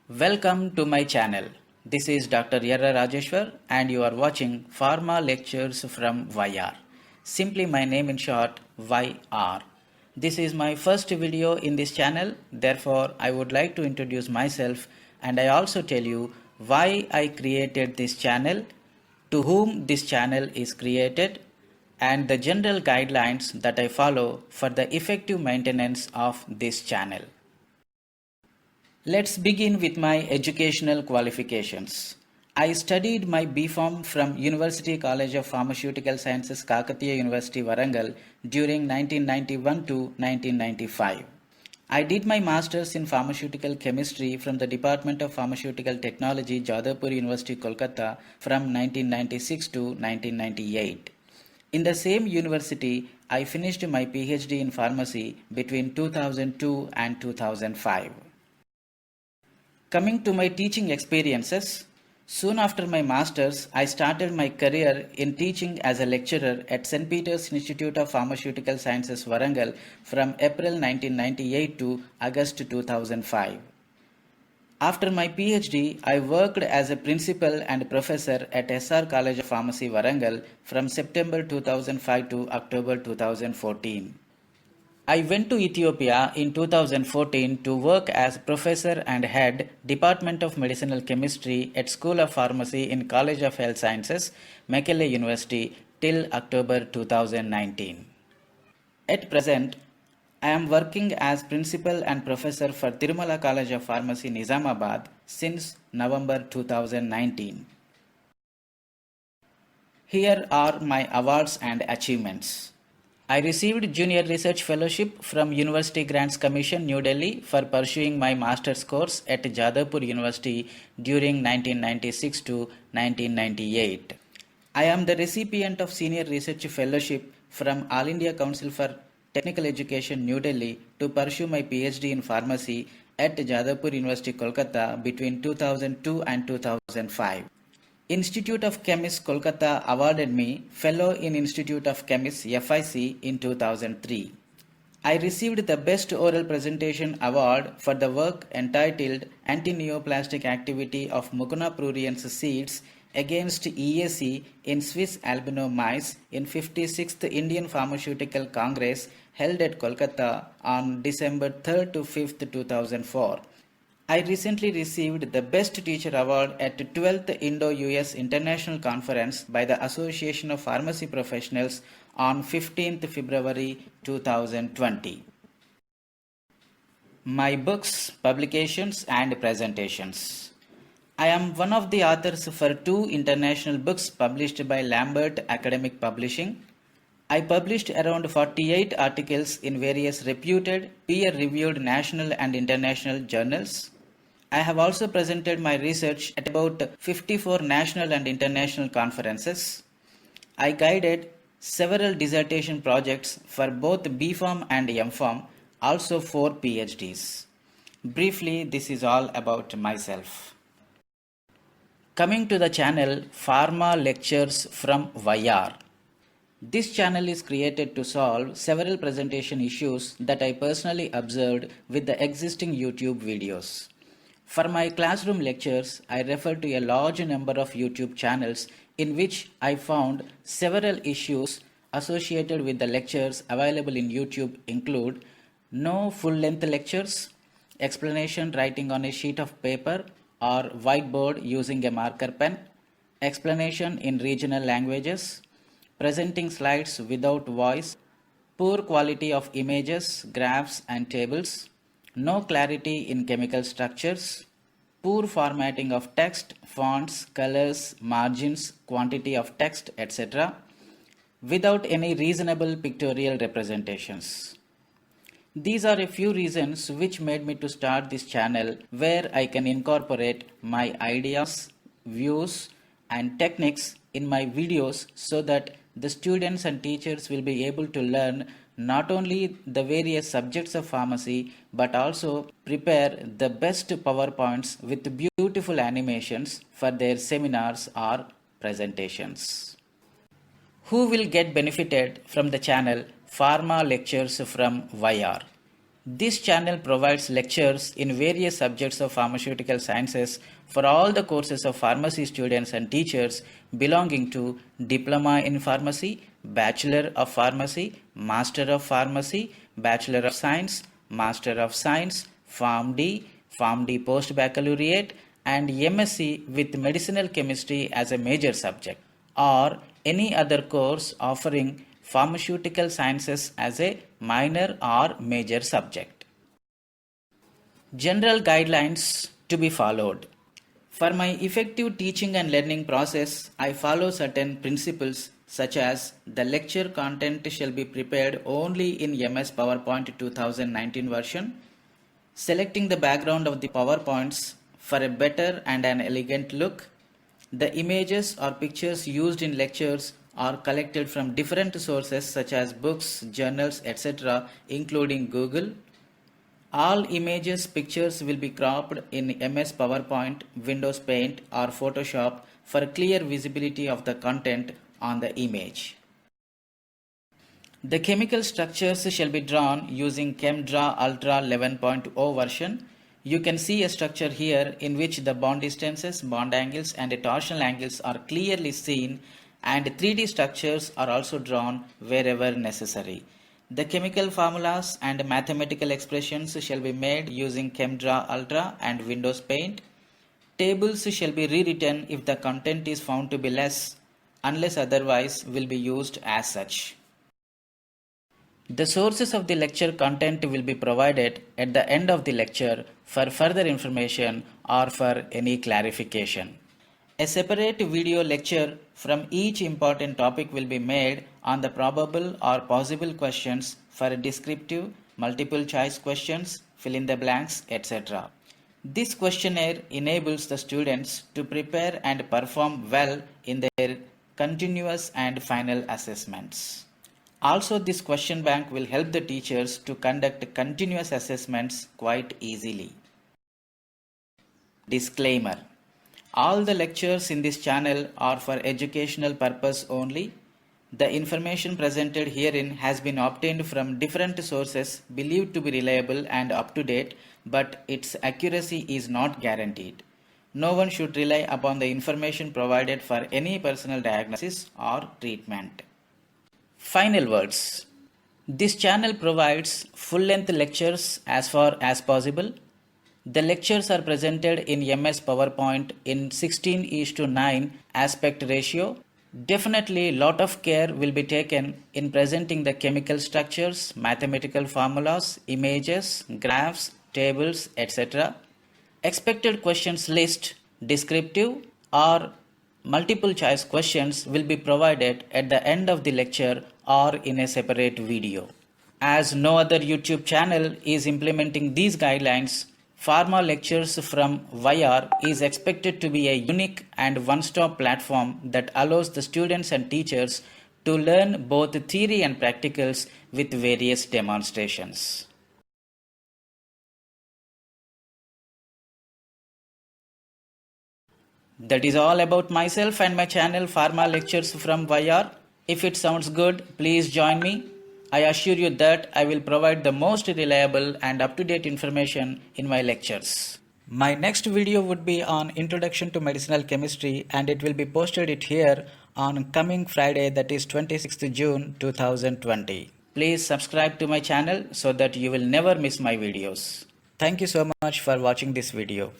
Welcome to my channel. This is Dr. Yerra Rajeshwar and you are watching Pharma Lectures from YR. Simply my name in short, YR. This is my first video in this channel, therefore I would like to introduce myself and I also tell you why I created this channel, to whom this channel is created, and the general guidelines that I follow for the effective maintenance of this channel. Let's begin with my educational qualifications. I studied my B.Pharm from University College of Pharmaceutical Sciences Kakatiya University Warangal during 1991 to 1995. I did my Masters in Pharmaceutical Chemistry from the Department of Pharmaceutical Technology, Jadavpur University, Kolkata from 1996 to 1998. In the same university, I finished my PhD in Pharmacy between 2002 and 2005. Coming to my teaching experiences, soon after my masters, I started my career in teaching as a lecturer at St. Peter's Institute of Pharmaceutical Sciences, Warangal from April 1998 to August 2005. After my PhD, I worked as a principal and professor at SR College of Pharmacy, Warangal from September 2005 to October 2014. I went to Ethiopia in 2014 to work as professor and head Department of Medicinal Chemistry at School of Pharmacy in College of Health Sciences, Mekelle University till October 2019. At present, I am working as principal and professor for Tirumala College of Pharmacy, Nizamabad since November 2019. Here are my awards and achievements. I received Junior Research Fellowship from University Grants Commission, New Delhi for pursuing my master's course at Jadavpur University during 1996 to 1998. I am the recipient of Senior Research Fellowship from All India Council for Technical Education, New Delhi to pursue my PhD in Pharmacy at Jadavpur University, Kolkata between 2002 and 2005. Institute of Chemists, Kolkata awarded me Fellow in Institute of Chemists FIC in 2003. I received the Best Oral Presentation Award for the work entitled Anti-Neoplastic Activity of Mucuna pruriens seeds against EAC in Swiss albino mice in 56th Indian Pharmaceutical Congress held at Kolkata on December 3rd to 5th, 2004. I recently received the Best Teacher Award at 12th Indo-US International Conference by the Association of Pharmacy Professionals on 15th February 2020. My books, publications and presentations. I am one of the authors for 2 international books published by Lambert Academic Publishing. I published around 48 articles in various reputed, peer-reviewed national and international journals. I have also presented my research at about 54 national and international conferences. I guided several dissertation projects for both B.Pharm and M.Pharm, also 4 PhDs. Briefly, this is all about myself. Coming to the channel Pharma Lectures from YR. This channel is created to solve several presentation issues that I personally observed with the existing YouTube videos. For my classroom lectures, I refer to a large number of YouTube channels in which I found several issues associated with the lectures available in YouTube include no full-length lectures, explanation writing on a sheet of paper or whiteboard using a marker pen, explanation in regional languages, presenting slides without voice, poor quality of images, graphs and tables, no clarity in chemical structures, poor formatting of text, fonts, colors, margins, quantity of text, etc., without any reasonable pictorial representations. These are a few reasons which made me to start this channel where I can incorporate my ideas, views and techniques in my videos so that the students and teachers will be able to learn not only the various subjects of pharmacy but also prepare the best PowerPoints with beautiful animations for their seminars or presentations. Who will get benefited from the channel Pharma Lectures from YR? This channel provides lectures in various subjects of pharmaceutical sciences for all the courses of pharmacy students and teachers belonging to Diploma in Pharmacy, Bachelor of Pharmacy, Master of Pharmacy, Bachelor of Science, Master of Science, Pharm D Post Baccalaureate, and MSc with Medicinal Chemistry as a major subject, or any other course offering pharmaceutical sciences as a minor or major subject. General guidelines to be followed. For my effective teaching and learning process, I follow certain principles such as the lecture content shall be prepared only in MS PowerPoint 2019 version, selecting the background of the PowerPoints for a better and an elegant look. The images or pictures used in lectures are collected from different sources such as books, journals, etc., including Google. All images, pictures will be cropped in MS PowerPoint, Windows Paint, or Photoshop for clear visibility of the content on the image. The chemical structures shall be drawn using ChemDraw Ultra 11.0 version. You can see a structure here in which the bond distances, bond angles, and torsional angles are clearly seen, and 3D structures are also drawn wherever necessary. The chemical formulas and mathematical expressions shall be made using ChemDraw Ultra and Windows Paint. Tables shall be rewritten if the content is found to be less, unless otherwise will be used as such. The sources of the lecture content will be provided at the end of the lecture for further information or for any clarification. A separate video lecture from each important topic will be made on the probable or possible questions for descriptive, multiple choice questions, fill in the blanks, etc. This questionnaire enables the students to prepare and perform well in their continuous and final assessments. Also, this question bank will help the teachers to conduct continuous assessments quite easily. Disclaimer: all the lectures in this channel are for educational purpose only. The information presented herein has been obtained from different sources believed to be reliable and up to date, but its accuracy is not guaranteed. No one should rely upon the information provided for any personal diagnosis or treatment. Final words. This channel provides full-length lectures as far as possible. The lectures are presented in MS PowerPoint in 16:9 aspect ratio. Definitely lot of care will be taken in presenting the chemical structures, mathematical formulas, images, graphs, tables, etc. Expected questions list, descriptive or multiple choice questions will be provided at the end of the lecture or in a separate video. As no other YouTube channel is implementing these guidelines, Pharma Lectures from YR is expected to be a unique and one-stop platform that allows the students and teachers to learn both theory and practicals with various demonstrations. That is all about myself and my channel Pharma Lectures from YR. If it sounds good, please join me. I assure you that I will provide the most reliable and up-to-date information in my lectures. My next video would be on Introduction to Medicinal Chemistry, and it will be posted here on coming Friday, that is 26th June 2020. Please subscribe to my channel so that you will never miss my videos. Thank you so much for watching this video.